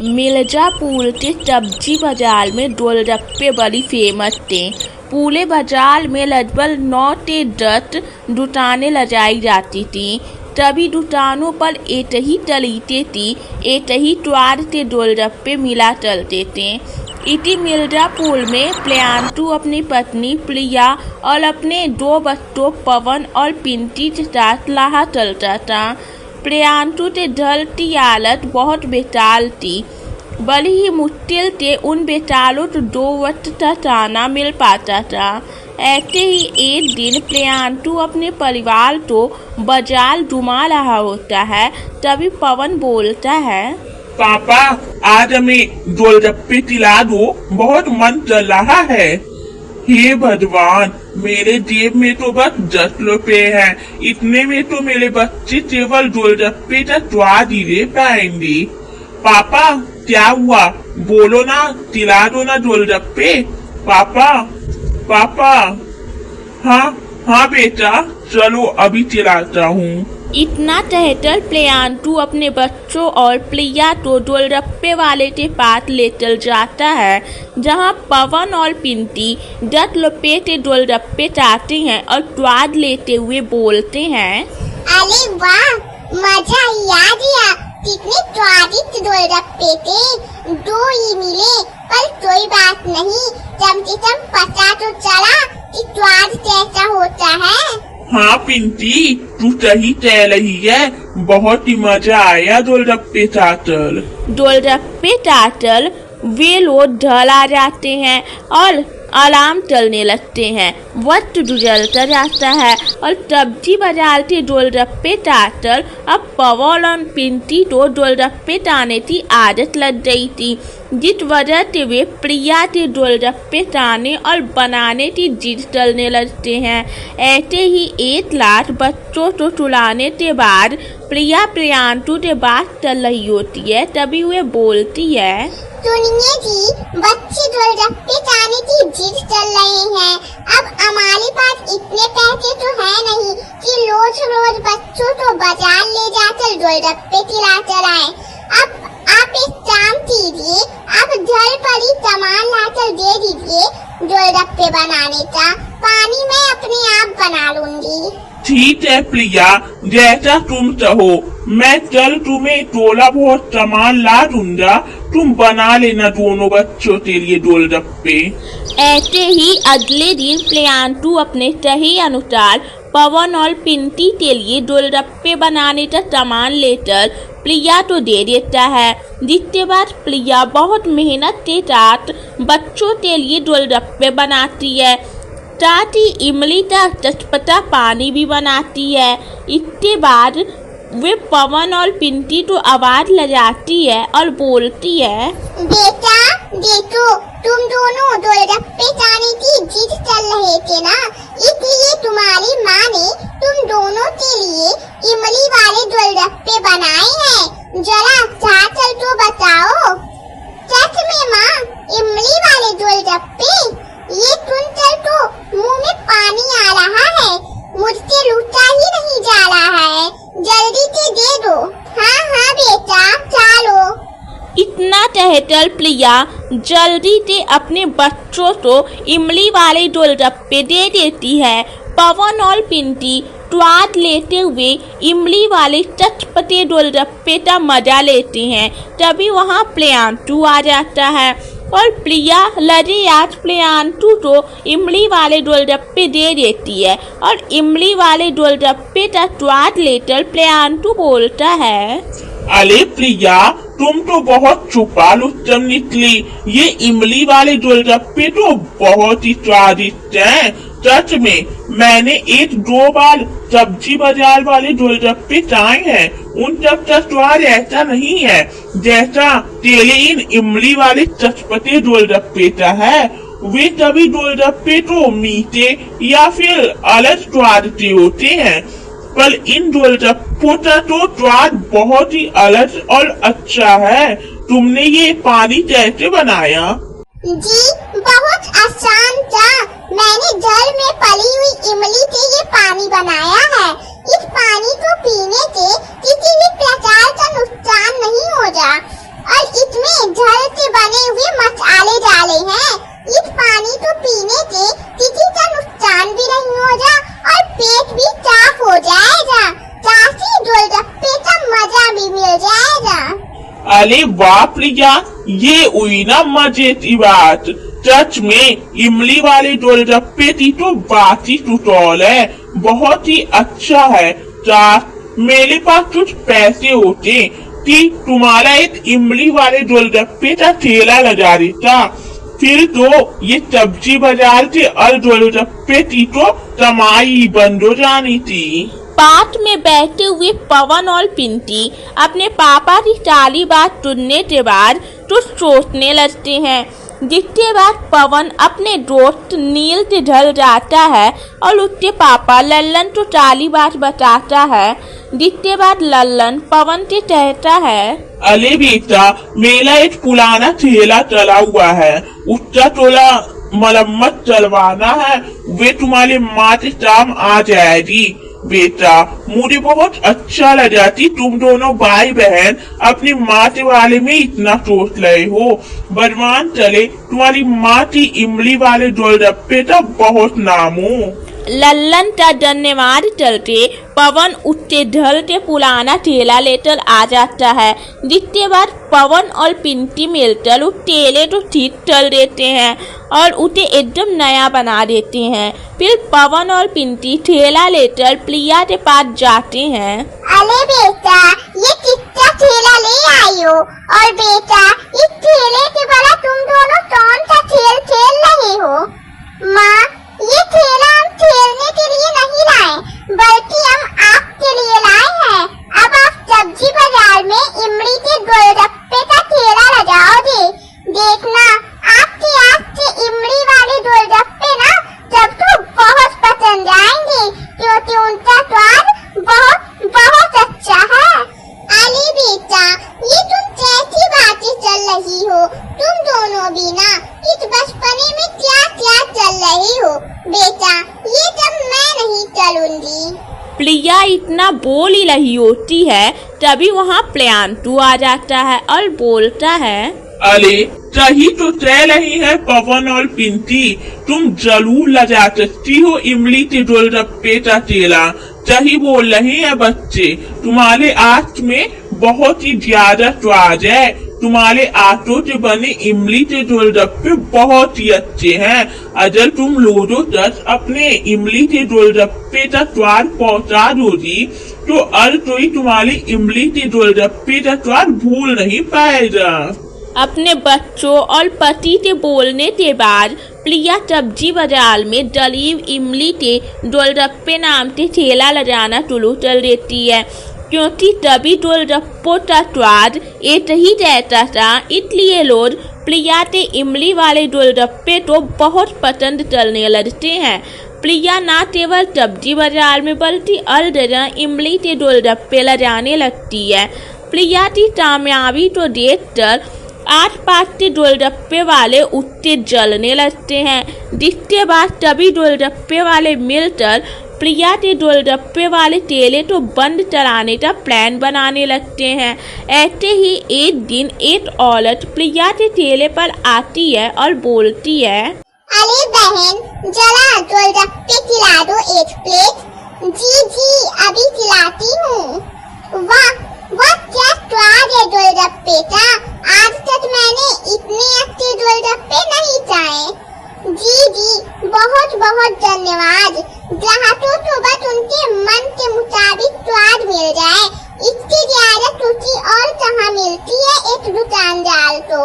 मिर्जापुर के सब्जी बाजार में गोलगप्पे बड़ी फेमस थे। पूरे बाजार में लगभग 9 से 10 दुकानें लगाई जाती थी। सभी दुकानों पर एक ही तरीके थी, एक ही स्वाद के गोलगप्पे मिला करते थे। इसी मिर्जापुर में प्रियांशु अपनी पत्नी प्रिया और अपने 2 बच्चों पवन और पिंकी के साथ रहा करता था। प्रियांशु के घर की हालत बहुत बेताल थी। बड़ी ही मुश्किल से उन बेचारों को 2 वक्त का खाना मिल पाता था। ऐसे ही एक दिन प्रियांशु अपने परिवार को बाजार घुमा रहा होता है, तभी पवन बोलता है, पापा आज हमें गोलगप्पे खिला दो, बहुत मन चल रहा है। हे भगवान, मेरे जेब में तो बस 10 रुपए हैं, इतने में तो मेरे बच्चे केवल गोलगप्पे का स्वाद ही ले पाएंगे। पापा क्या हुआ, बोलो ना, खिला दो ना गोलगप्पे। पापा पापा हाँ बेटा, चलो अभी खिलाता हूँ। इतना कहकर प्रियांशु अपने बच्चों और प्रिया को गोलगप्पे वाले के पास लेकर जाता है, जहां पवन और पिंकी 10 रुपए के गोलगप्पे चाहते हैं और स्वाद लेते हुए बोलते हैं, अरे वाह, मजा ही आ गया, कितने स्वादिष्ट गोलगप्पे थे। 2 ही मिले, पर कोई बात नहीं, कम से कम पता तो चला कि स्वाद कैसा होता है। हाँ पिंकी, तू सही कह रही है, बहुत ही मजा आया गोलगप्पे चाटल। गोलगप्पे चाटल वे लोग घर आ जाते हैं और आराम चलने लगते हैं। वक्त गुजरता जाता है और सब्जी बाजार के गोलगप्पे चाटल अब पवन और पिंकी को गोलगप्पे खाने की आदत लग गई थी, जिस वजह से वे प्रिया के गोलगप्पे खाने और बनाने की जिद करने लगते हैं। ऐसे ही एक लाख बच्चों को सुलाने के बाद प्रिया प्रियांशु से बात कर रही होती है, तभी वे बोलती है, सुनिए जी, बच्चे गोलगप्पे खाने की जिद कर रहे हैं। अब हमारे पास इतने पैसे तो है नहीं कि रोज रोज बच्चों को बाजार ले जाकर गोलगप्पे खिला कर आए। अब आप एक काम कीजिए, आप घर पर ही सामान लाकर दे दीजिए गोलगप्पे बनाने का, पानी मैं अपने आप बना लूंगी। ठीक है प्रिया, जैसा तुम चाहो, मैं कल तुम्हें थोड़ा बहुत सामान ला दूंगा, तुम बना लेना दोनों बच्चों के लिए गोलगप्पे। ऐसे ही अगले दिन प्रियांशु अपने सही अनुसार पवन और पिंकी के लिए गोलगप्पे बनाने का सामान लेकर प्रिया को दे देता है, जिसके बाद प्रिया बहुत मेहनत के साथ बच्चों के लिए गोलगप्पे बनाती है, साथ ही इमली का चटपटा पानी भी बनाती है। इसके बाद वे पवन और पिंकी को आवाज लगाती है और बोलती है, बेटा देखो, तुम दोनों गोलगप्पे खाने की जिद कर रहे थे ना, इसलिए तुम्हारी माँ ने तुम दोनों के लिए इमली वाले गोलगप्पे बनाए हैं। जरा चाचल तो बताओ। सच में माँ, इमली वाले गोलगप्पे? ये सुनकर तो मुंह में पानी आ रहा है, मुझसे लूटा ही नहीं जा रहा है, जल्दी से दे दो। हाँ बेटा, चलो। इतना कहकर प्रिया जल्दी से अपने बच्चों को इमली वाले गोलगप्पे दे देती है। पवन और पिंकी स्वाद लेते हुए इमली वाले चटपटे गोलगप्पे का मजा लेते हैं। तभी वहाँ प्रियांशु आ जाता है और प्रिया लगे आज प्रियांशु को इमली वाले गोलगप्पे दे देती है और इमली वाले गोलगप्पे का स्वाद लेकर प्रियांशु बोलता है, अरे प्रिया, तुम तो बहुत छुपालू निकली, ये इमली वाले गोलगप्पे तो बहुत ही स्वादिष्ट हैं। सच में, मैंने 1-2 बार सब्जी बाजार वाले गोलगप्पे खाए हैं, उन सब का स्वाद ऐसा नहीं है जैसा तेरे इन इमली वाले चटपटे गोलगप्पे का है। वे सभी गोलगप्पे तो मीठे या फिर अलग स्वाद के होते हैं, पर इन गोलगप्पों का तो स्वाद बहुत ही अलग और अच्छा है। तुमने ये पानी कैसे बनाया? जी बहुत आसान था, मैंने घर में पली हुई इमली से ये पानी बनाया है। इस पानी को पीने से किसी भी प्रकार का नुकसान नहीं होगा और इसमें अल से बने हुए मसाले डाले हैं। इस पानी को पीने से किसी का नुकसान भी नहीं होगा और पेट भी साफ हो जाएगा, साथ ही गोलगप्पे का मजा भी मिल जाएगा। अरे वाह प्रिया, ये हुई ना मजे की बात। सच में इमली वाले गोलगप्पे की तो बात ही टुटौल है, बहुत ही अच्छा है। मेरे पास कुछ पैसे होते कि तुम्हारा एक इमली वाले गोलगप्पे का ठेला लगा देता, फिर तो ये सब्जी बाजार के और गोलगप्पे की तो कमाई बंद हो जानी थी। पार्क में बैठे हुए पवन और पिंकी अपने पापा की सारी बात सुनने के बाद तो सोचने लगते हैं। जिसके बाद पवन अपने दोस्त नील से ढल जाता है और उसके पापा लल्लन को सारी बात बताता है। जिसके बाद लल्लन पवन से कहता है, अरे बेटा, मेरा एक पुराना ठेला चला हुआ है, उसका थोड़ा मरम्मत चलवाना है, वे तुम्हारे माँ के काम आ जाएगी। बेटा, मुझे बहुत अच्छा लगा कि तुम दोनों भाई बहन अपनी माँ के बारे में इतना सोच रहे हो। भगवान चले तुम्हारी माँ की इमली वाले गोलगप्पे का बहुत नाम हो। लल्लन का धन्यवाद चलते पवन उससे ढल के पुराना ठेला लेकर आ जाता है। जिसके बाद पवन और पिंकी मिलकर उस ठेले को ठीक कर देते हैं और उसे एकदम नया बना देते हैं। फिर पवन और पिंकी ठेला लेकर प्रिया के पास जाते हैं। अरे बेटा, ये कितना ठेला ले आई हो, और बेटा इस ठेले के बड़ा तुम दोनों कौन सा खेल खेल रहे हो? माँ, ये ठेला हम खेलने के लिए नहीं लाए, बल्कि हम आपके लिए लाए हैं। अब आप सब्जी बाजार में इमली के गोलगप्पे का ठेला लगाओगे। देखना, आपके हाथ से इमली वाले गोलगप्पे ना सबको बहुत पसंद आएंगे, क्योंकि उनका स्वाद बहुत बहुत अच्छा है। अरे बेटा, ये तुम कैसी बातें चल रही हो? तुम दोनों भी ना इस बचपने में क्या क्या चल रही हो? बेटा, ये सब मैं नहीं चलूंगी। प्रिया इतना बोल ही रही होती है, तभी वहाँ प्रियांशु आ जाता है और बोलता है, अरे सही तो कह रही है पवन और पिंकी, तुम जरूर लगा सकती हो इमली के गोलगप्पे का ठेला। सही बोल रहे हैं बच्चे, तुम्हारे हाथ में बहुत ही ज्यादा स्वाद है। तुम्हारे आटो से बने इमली के गोलगप्पे बहुत ही अच्छे हैं। अगर तुम लोगों तक अपने इमली के गोलगप्पे का स्वाद पहुँचा दोगी तो हर कोई तुम्हारी इमली के गोलगप्पे का स्वाद भूल नहीं पाएगा। अपने बच्चों और पति के बोलने के बाद प्रिया सब्जी बाजार में दलीव इमली के गोलगप्पे नाम के ठेला लगाना शुरू कर देती है। क्योंकि तभी गोलगप्पों का स्वाद एक ही रहता था, इसलिए लोग प्रिया के इमली वाले गोलगप्पे को बहुत पसंद करने लगते हैं। प्रिया न केवल सब्जी बाजार में बल्कि हर जगह इमली के गोलगप्पे लगाने लगती है। प्रिया की कामयाबी को देखकर आसपास के गोलगप्पे वाले उससे जलने लगते हैं। जिसके बाद सभी गोलगप्पे वाले मिलकर प्रिया के गोलगप्पे वाले ठेले को बंद कराने का प्लान बनाने लगते हैं। ऐसे ही एक दिन एक औरत प्रिया के ठेले पर आती है और बोलती है, अरे बहन, जरा गोलगप्पे खिला दो एक प्लेट। जी जी, अभी खिलाती हूँ। वाह वाह, क्या स्वाद है गोलगप्पे का। आज तक मैंने इतने अच्छे गोलगप्पे नहीं खाए। जी जी, बहुत बहुत धन्यवाद। ग्राहकों को बस उनके मन के मुताबिक स्वाद मिल जाए, इसकी ज्यादा खुशी और कहाँ मिलती है एक दुकानदार को।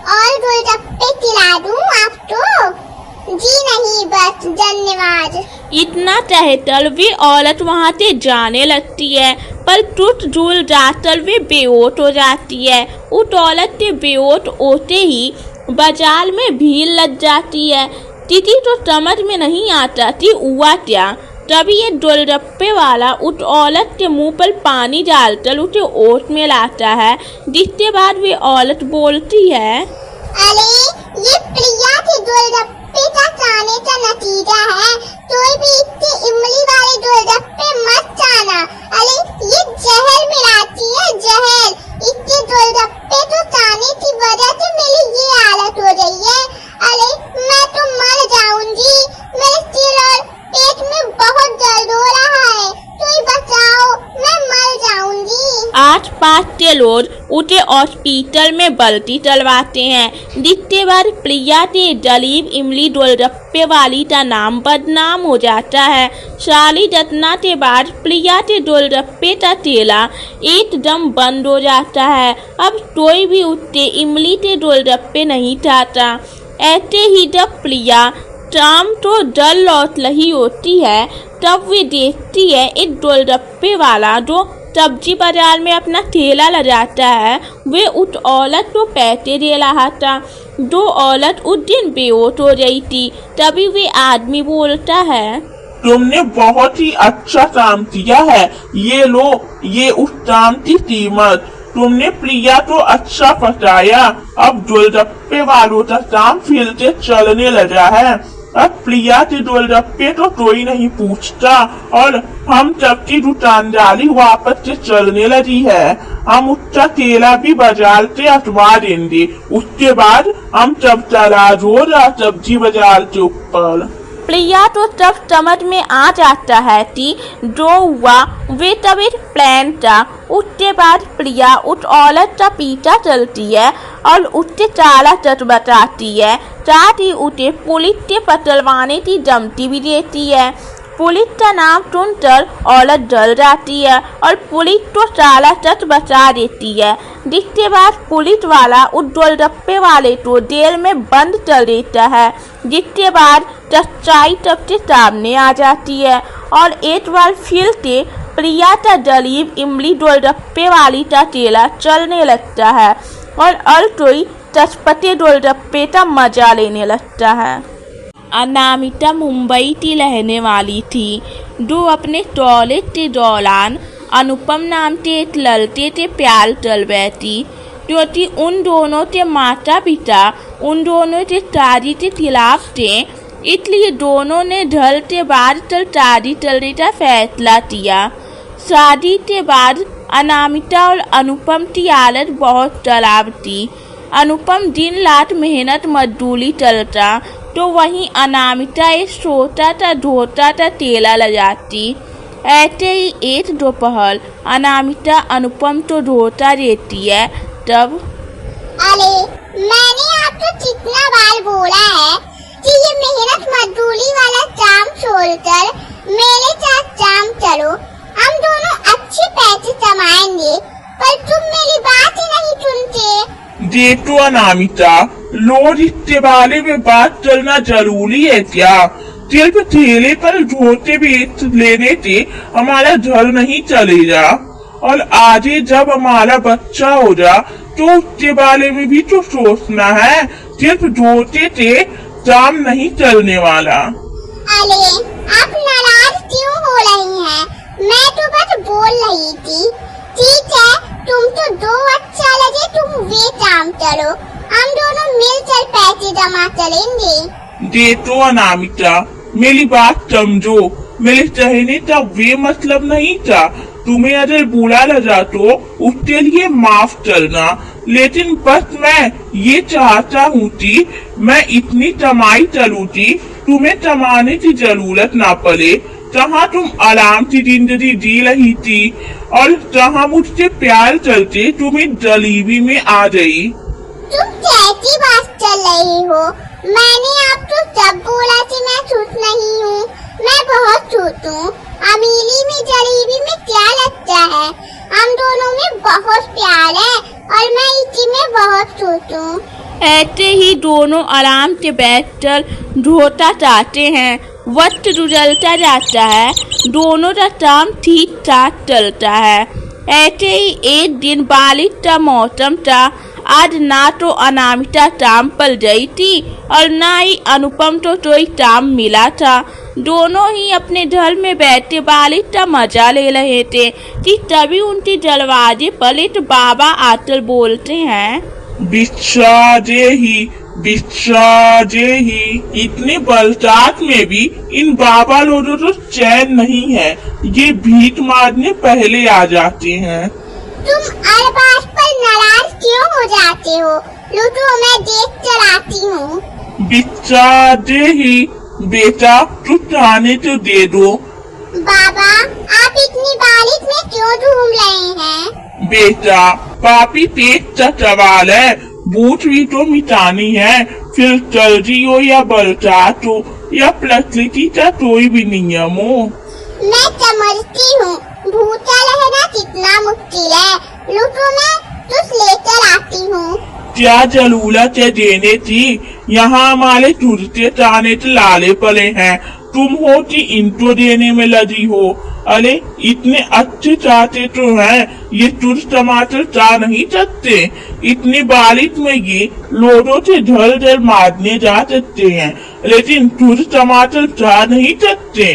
और गोलगप्पे खिला दूँ आपको? जी नहीं, बस धन्यवाद। इतना कहकर वे औरत वहाँ से जाने लगती है, पर टूट झूल जाकर वे बेहोश हो जाती है। उस औरत के बेहोश होते ही बाजार में भीड़ लग जाती है। किसी तो समझ में नहीं आता कि हुआ क्या। तभी ये गोलगप्पे वाला उस औरत के मुंह पर पानी डालकर उसे होश में लाता है। जिसके बाद वे औरत बोलती है, अरे ये प्रिया के गोलगप्पे का खाने का नतीजा है। कोई भी इसके इमली वाले गोलगप्पे मत खाना। अरे ये जहर मिलाती है, जहर। इसके गोलगप्पे को खाने की वजह से ये लोग उसे हॉस्पिटल में भर्ती करवाते हैं। जितने बार प्रिया के दलीप इमली गोलगप्पे वाली का नाम बदनाम हो जाता है। सारी घटना के बाद प्रिया के गोलगप्पे का ठेला एकदम बंद हो जाता है। अब कोई भी उससे इमली के गोलगप्पे नहीं खाता। ऐसे ही जब प्रिया शाम तो डर लौट रही होती है तब वे देखती है एक गोलगप्पे वाला जो सब्जी बाजार में अपना ठेला लगाता है, वे उस औरत को पैसे दे रहा था। जो औरत उस दिन बेहोश हो गई थी। तभी वे आदमी बोलता है, तुमने बहुत ही अच्छा काम किया है, ये लो ये उस काम की कीमत। तुमने प्रिया को अच्छा फंसाया। अब गोलगप्पे वालों का काम फिर से चलने लगा है। अब प्रिया के गोलगप्पे तो कोई नहीं पूछता और हम सबकी दुकानदारी वापस से चलने लगी है। हम उसका ठेला भी बाजार से हटवा देंगे। उसके बाद हम सब तराज हो रहा सब्जी बाजार के ऊपर। प्रिया तो तब समझ में आ जाता है कि जो हुआ वे तब एक प्लान था। उसके बाद प्रिया उस औरत का पीछा चलती है और उससे सारा सच बताती है। साथ ही उसे पुलिस से पकड़वाने की धमकी भी देती है। पुलिस का नाम सुनकर औरत डर जाती है और पुलिस को सारा सच बता देती है। जिसके बाद पुलिस वाला उस गोलगप्पे वाले को जेल में बंद कर देता है। जिसके बाद सच्चाई सबके सामने आ जाती है और एक बार फिर से प्रिया का दलीप इमली गोलगप्पे वाली का ठेला चलने लगता है और हर कोई चटपटे गोलगप्पे का मजा लेने लगता है। अनामिका मुंबई की रहने वाली थी, जो अपने कॉलेज के दौरान अनुपम नाम के एक लड़के से प्यार कर बैठी, क्योंकि उन दोनों के माता पिता उन दोनों के शादी के खिलाफ थे। इसलिए दोनों ने घर के बाद चल शादी करने का फैसला किया। शादी के बाद अनामिका और अनुपम की हालत बहुत खराब थी। अनुपम दिन रात मेहनत मजदूरी करता, तो वहीं अनामिका एक छोटा सा धोता था ठेला लगाती। ऐसे ही एक दोपहर अनामिका अनुपम को धोता देती है। तब अरे मैंने आपको कितना बार बोला है कि ये मेहनत मजदूरी वाला काम छोड़कर मेरे साथ काम करो, हम दोनों अच्छे पैसे कमाएंगे, पर तुम मेरी बात ही नहीं सुनते। देखो अनामिका, लोग इसके बारे में बात करना जरूरी है क्या? सिर्फ ठेले पर धोते बेच लेने से हमारा घर नहीं चलेगा और आगे जब हमारा बच्चा होगा तो उसके बारे में भी तो सोचना है। सिर्फ धोते से काम नहीं चलने वाला। अरे आप नाराज क्यों हो रही हैं? मैं तो बस बोल रही थी। ठीक है, तुम तो दो अच्छा लगे तुम वे काम करो, हम दोनों मिलकर पैसे जमा करेंगे। देखो अनामिका, मेरी बात समझो। मेरे कहने का वे मतलब नहीं था। तुम्हें अगर बुरा लगा तो उसके लिए माफ करना, लेकिन बस मैं ये चाहता हूँ कि मैं इतनी कमाई करूँ कि तुम्हें कमाने की जरूरत ना पड़े। जहाँ तुम आराम से जिंदगी जी रही थी और जहाँ मुझसे प्यार करते तुम्हें जलीबी में आ गई। तुम कैसी बात कर रही हो? मैंने आपको जब बोला कि मैं खुश नहीं हूँ, मैं बहुत खुश हूँ। अमीरी में जलेबी में क्या लगता है? हम दोनों में बहुत प्यार है और मैं इसी में बहुत खुश हूँ। ऐसे ही दोनों आराम से बैठकर धोता चाहते हैं। वक्त गुजरता जाता है, दोनों का काम ठीक ठाक चलता है। ऐसे ही एक दिन बारिश का मौसम था। आज ना तो अनामिका काम पर गई थी और ना ही अनुपम को कोई काम मिला था। दोनों ही अपने घर में बैठे बारिश का मजा ले रहे थे कि तभी उनके दरवाजे पर एक बाबा आकर बोलते हैं, बिच्छा जे ही। इतने बरसात में भी इन बाबा लोगों को चैन नहीं है। ये भीख मारने पहले आ जाते हैं। तुम हर बात पर नाराज क्यों हो जाते हो? लूटो, मैं देख कर आती हूँ। बिच्छा जे ही, बेटा कुछ खाने तो दे दो। बाबा, आप इतनी बारिश में क्यों घूम रहे हैं? बेटा पापी पेट का सवाल है, भूत भी तो मिटानी है, फिर सर्दियों या बरसात हो या प्रकृति का कोई भी नियम हो। मैं समझती हूँ भूता रहना कितना मुश्किल है, लुटो मैं कुछ लेकर आती हूँ। क्या जरूरत है देने की, यहाँ हमारे टूटते ताने लाले पड़े हैं, तुम हो कि इनको देने में लगी हो। अरे इतने अच्छे चाहते तो हैं, ये तुझ टमाटर चाह नहीं सकते, इतनी बारिश में ये लोगों से ढल ढल मारने जा सकते हैं, लेकिन तुझ टमाटर चाह नहीं सकते।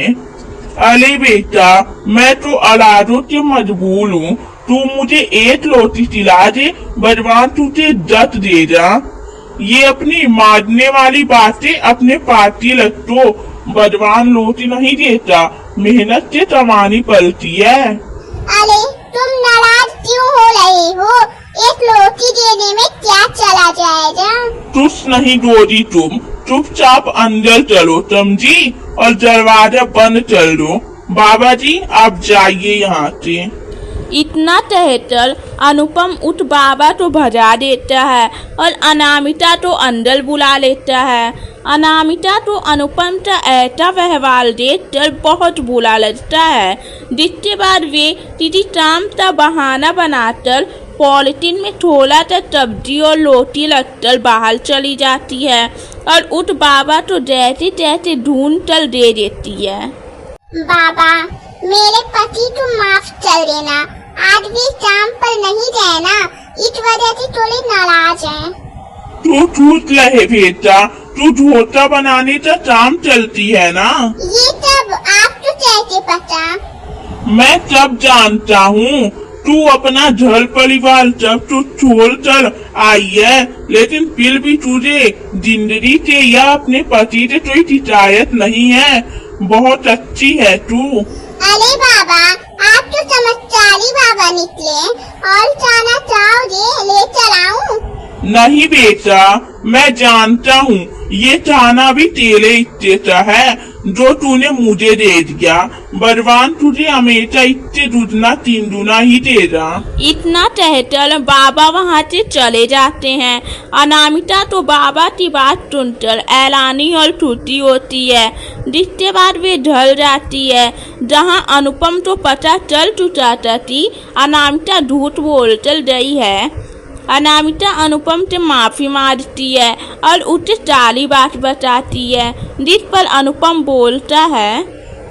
अरे बेटा, मैं तो अलादों से मजबूर हूँ, तू मुझे एक रोटी खिला दे, भगवान तुझे 10 दे जा। ये अपनी मारने वाली बातें अपने पार्टी लगतो, भगवान रोटी नहीं देता, मेहनत से कमानी पड़ती है। अरे तुम नाराज क्यों हो रहे हो, एक रोटी देने में क्या चला जाएगा। तुस नहीं डोरी तुम, चुपचाप अंदर चलो समझी, और दरवाजा बंद कर दो। बाबा जी आप जाइए यहाँ से। इतना कहकर अनुपम उठ बाबा तो भजा देता है और अनामिका तो अंदर बुला लेता है। अनामिका तो अनुपम का ऐसा व्यवहार देखकर बहुत बुरा लगता है, जिसके बाद वे किसी काम का बहाना बनाकर पॉलिथीन में थोड़ा सा सब्जी और रोटी रखकर बाहर चली जाती है और उठ बाबा तो जैसे तैसे ढूंढ कर दे देती है। बाबा मेरे पति को माफ कर देना, आज भी काम पर नहीं रहना, इस वजह से थोड़े नाराज हैं। तू झूठ रहे बेटा, तू झोटा बनाने का काम चलती है ना। ये सब आपको कैसे पता। मैं सब जानता हूँ, तू अपना घर परिवार सब तू छोड़ कर आई है, लेकिन फिर भी तुझे जिंदगी से या अपने पति से कोई शिकायत नहीं है, बहुत अच्छी है तू। अरे बाबा आप तो समझदारी बाबा निकले, और खाना चाहोगे ले चलाऊं। नहीं बेटा, मैं जानता हूँ ये खाना भी तेरे इच्छा है जो तूने मुझे दे दिया, भगवान तुझे हमेशा इतने दुगना 3 गुना ही देगा। इतना कहकर बाबा वहाँ से चले जाते हैं। अनामिका तो बाबा की बात सुनकर ऐलानी और टूटी होती है, जिसके बाद वे ढल जाती है। जहाँ अनुपम तो पता चल चुका था कि अनामिका झूठ बोलकर गई है। अनामिका अनुपम से माफी मांगती है और उसे सारी बात बताती है, जिस पर अनुपम बोलता है,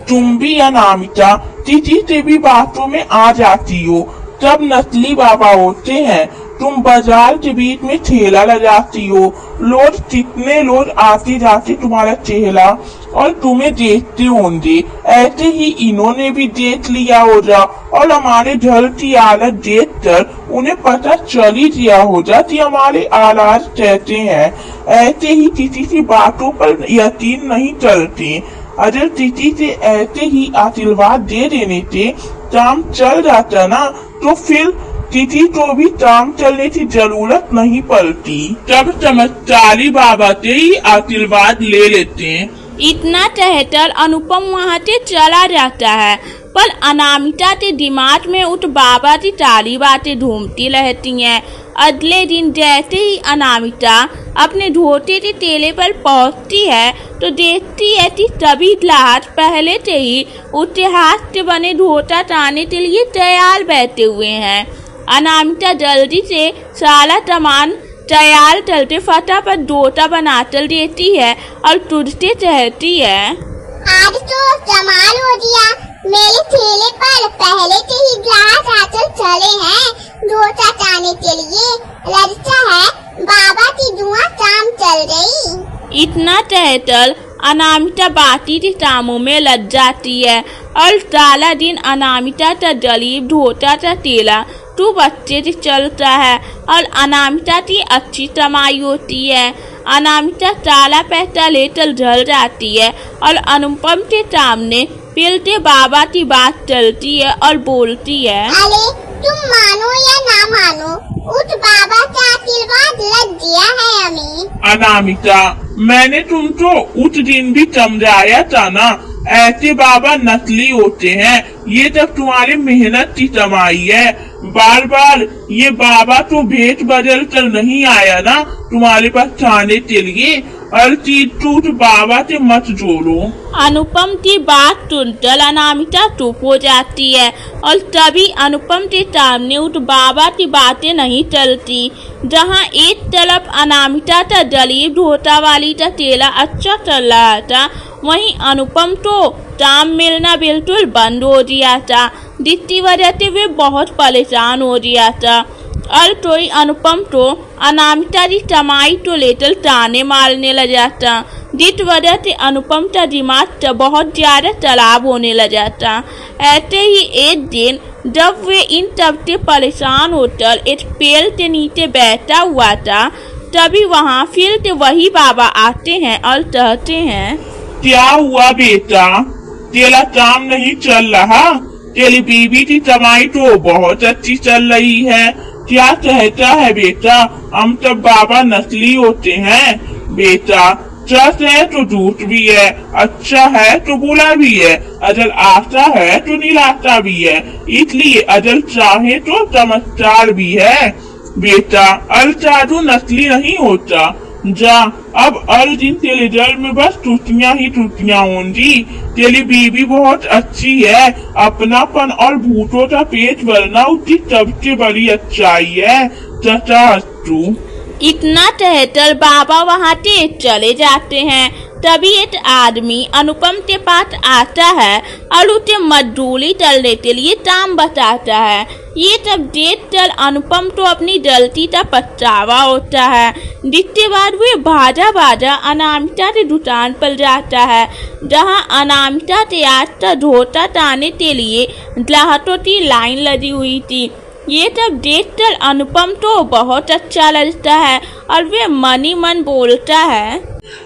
तुम भी अनामिका किसी से भी बातों में आ जाती हो, सब नकली बाबा होते हैं। तुम बाजार के बीच में ठेला लगाती हो, लोग कितने लोग आते जाते तुम्हारा चेहरा और तुम्हें देखते होंगे, ऐसे ही इन्होंने भी देख लिया होगा और हमारे घर की हालत देख कर उन्हें पता चल ही गया होगा कि हमारे हालात कैसे हैं। ऐसे ही किसी की बातों पर यकीन नहीं करते, अगर किसी से ऐसे ही आशीर्वाद दे देने से काम चल जाता ना, तो फिर किसी को भी काम चलने की जरूरत नहीं पड़ती। तब चमत्कारी बाबा से ही आशीर्वाद ले लेते हैं। इतना कहकर अनुपम वहाँ से चला जाता है, पर अनामिका के दिमाग में उस बाबा की सारी बातें घूमती रहती हैं। अगले दिन जैसे ही अनामिका अपने धोते के टेले पर पहुंचती है तो देखती है कि सभी ग्राहक पहले से ही उसके हाथ से बने धोता टाने के लिए तैयार बैठे हुए हैं। अनामिका जल्दी से सारा सामान तैयार करके फटाफट धोता बनाकर देती है और तुझसे कहती है, आज तो कमाल हो गया, मेरे ठेले पर पहले से ही ग्राहक आकर चले हैं धोता टाने के लिए, लगता है बाबा की दुआ काम चल गई। इतना कहकर अनामिका बाकी के कामों में लग जाती है और सारा दिन अनामिका का जलीब धोता का तेला तो बच्चे से चलता है और अनामिका की अच्छी कमाई होती है। अनामिका सारा पैसा लेकर घर जाती है और अनुपम के सामने फिर से बाबा की बात चलती है और बोलती है, अरे तुम मानो या ना मानो, उस बाबा का आशीर्वाद लग गया है हमें। अनामिका, मैंने तुमको उस दिन भी समझाया था ना, ऐसे बाबा नकली होते हैं, ये जब तुम्हारी मेहनत की कमाई है, बार बार ये बाबा तो भेष बदल कर नहीं आया ना तुम्हारे पास खाने के लिए। हर चीज तो बाबा से मत जोड़ो। अनुपम की बात सुनकर अनामिका चुप हो जाती है और तभी अनुपम के सामने उस बाबा की बातें नहीं चलती। जहाँ एक तरफ अनामिका का दलीप ढोटा वाली का चेला अच्छा चल रहा था, वहीं अनुपम तो काम मिलना बिल्कुल बंद हो गया था, जिसकी वजह से वे बहुत परेशान हो गया था। और कोई अनुपम तो अनामिका की कमाई को लेकर ताने मारने लगा था, जिस वजह से अनुपम का दिमाग बहुत ज्यादा खराब होने लगा था। ऐसे ही एक दिन जब वे इन सब से परेशान होकर एक पेड़ के नीचे बैठा हुआ था, तभी वहाँ फिर से वही बाबा आते हैं और कहते हैं, क्या हुआ बेटा, तेरा काम नहीं चल रहा? तेरी बीवी की कमाई तो बहुत अच्छी चल रही है। क्या कहता है बेटा? हम सब बाबा नस्ली होते हैं बेटा। सच है तो झूठ भी है, अच्छा है तो बुरा भी है, अजल आता है तो निराशा भी है, इसलिए अजल चाहे तो चमत्कार भी है बेटा। अल जादू नस्ली नहीं होता। जा अब अल दिन तेरे जल में बस टूटियां ही टूटियां होंगी। तेरी बीवी बहुत अच्छी है, अपनापन और भूतों का पेट भरना उसकी सबसे बड़ी अच्छाई है। तू इतना कहकर बाबा वहाँ से चले जाते हैं। तभी एक आदमी अनुपम के पास आता है और उसे मजदूरी करने के लिए काम बताता है। ये सब देखकर अनुपम तो अपनी गलती का पछतावा होता है, जिसके बाद वे भाजा भाजा अनामिका के दुकान पर जाता है, जहाँ अनामिका के आज का धोता ताने के लिए ग्राहकों की लाइन लगी हुई थी। ये सब देखकर अनुपम तो बहुत अच्छा लगता है और वे मन ही मन बोलता है,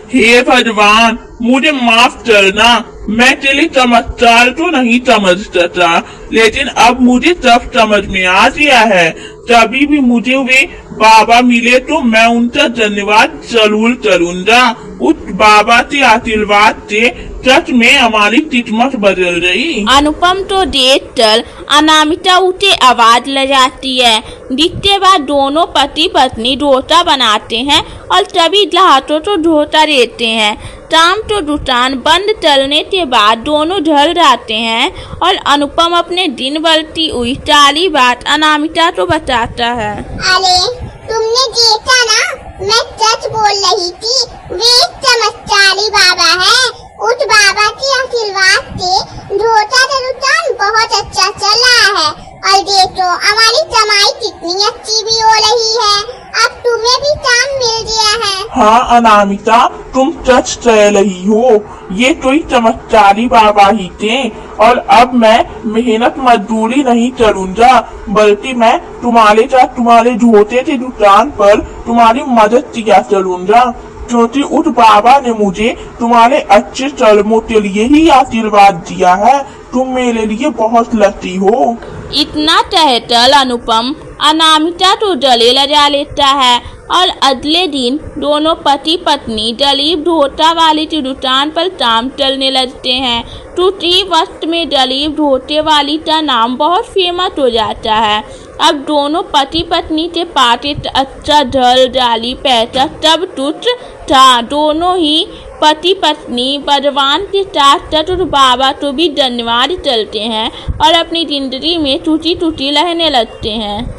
हे भगवान मुझे माफ करना, मैं तेरे चमत्कार तो नहीं समझता था, लेकिन अब मुझे सब समझ में आ गया है। कभी भी मुझे वे बाबा मिले तो मैं उनका धन्यवाद जरूर करूंगा। उस बाबा के आशीर्वाद से सच में हमारी किस्मत बदल गई। अनुपम तो देखकर अनामिका उसे आवाज लगाती है, जिसके बाद दोनों पति पत्नी धोता बनाते हैं और तभी ग्राहकों को धोता देते हैं। शाम तो दुकान बंद चलने के बाद दोनों घर जाते हैं और अनुपम अपने दिन बढ़ती हुई सारी बात अनामिका को बताता है। अरे तुमने देखा ना, मैं सच बोल रही थी, वे एक चमत्कारी बाबा है। उस बाबा के आशीर्वाद से धोता का दुकान बहुत अच्छा चल रहा है और देखो हमारी कमाई कितनी अच्छी भी हो रही है। अब तुम्हें भी काम मिल गया है। हाँ अनामिका, तुम सच कह रही हो, ये कोई चमत्कारी बाबा ही थे। और अब मैं मेहनत मजदूरी नहीं करूँगा, बल्कि मैं तुम्हारे साथ तुम्हारे धोते के दुकान पर तुम्हारी मदद किया करूँगा, क्योंकि उस बाबा ने मुझे तुम्हारे अच्छे कर्मों के लिए ही आशीर्वाद दिया है। तुम मेरे लिए बहुत लकी हो। इतना कहकर अनुपम अनामिका को गले लगा लेता है और अगले दिन दोनों पति पत्नी दलीप धोता वाली की दुकान पर काम चलने लगते हैं। उसी वक्त में दलीप धोते वाली का नाम बहुत फेमस हो जाता है। अब दोनों पति पत्नी के पास एक अच्छा ढल डाली पैसा सब कुछ था। दोनों ही पति पत्नी भगवान के साथ चतुर बाबा को भी धन्यवाद चलते हैं और अपनी जिंदगी में टूटी टूटी रहने लगते हैं।